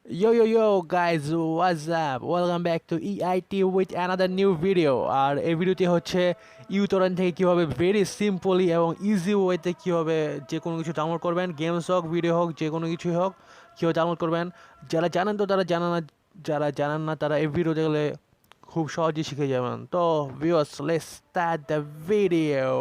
Yo guys, what's up? Welcome back to EIT with another new video. আর এই ভিডিওতে হচ্ছে ইউটোরেন্ট থেকে কিভাবে ভেরি সিম্পলি এবং ইজি ওয়েতে কিভাবে যে কোনো কিছু ডাউনলোড করবেন, গেমস হোক, ভিডিও হোক, যে কোনো কিছুই হোক, কিভাবে ডাউনলোড করবেন। যারা জানেন তো তারা জানেন না, যারা জানেন না তারা এই ভিডিও দেখলে খুব সহজেই শিখে যাবেন। তো viewers, let's start the video.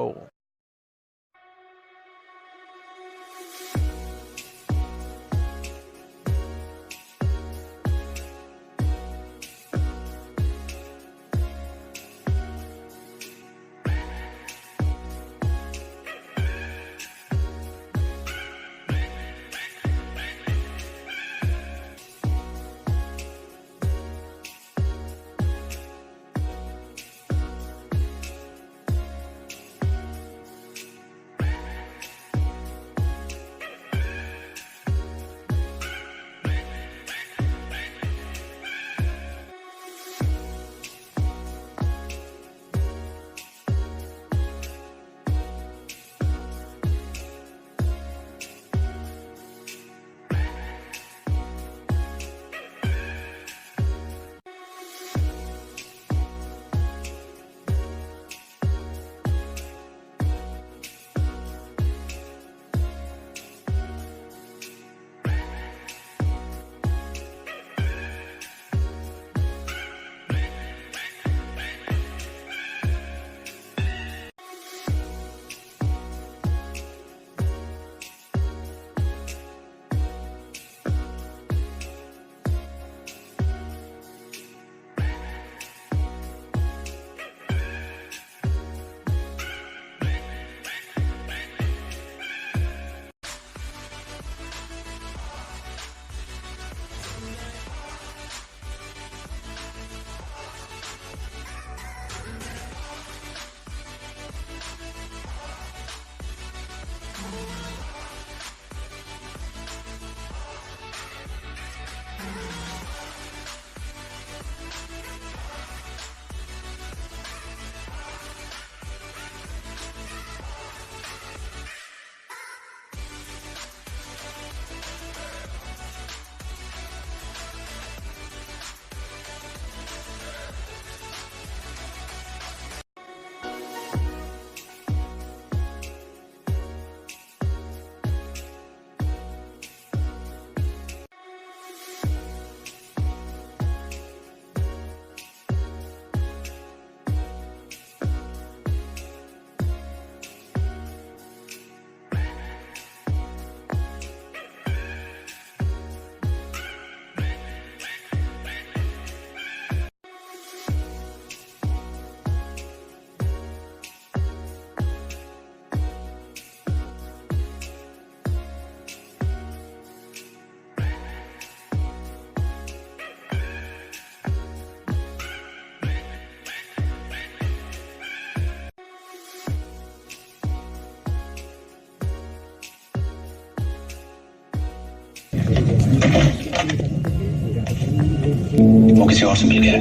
वो किसी और से मिल गया है।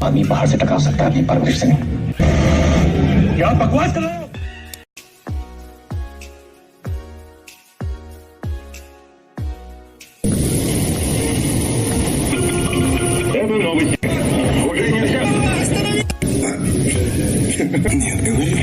आदमी बाहर से टकरा सकता है, अपनी परवरिश से नहीं। क्या बकवास कर रहे हो? Нет, говори.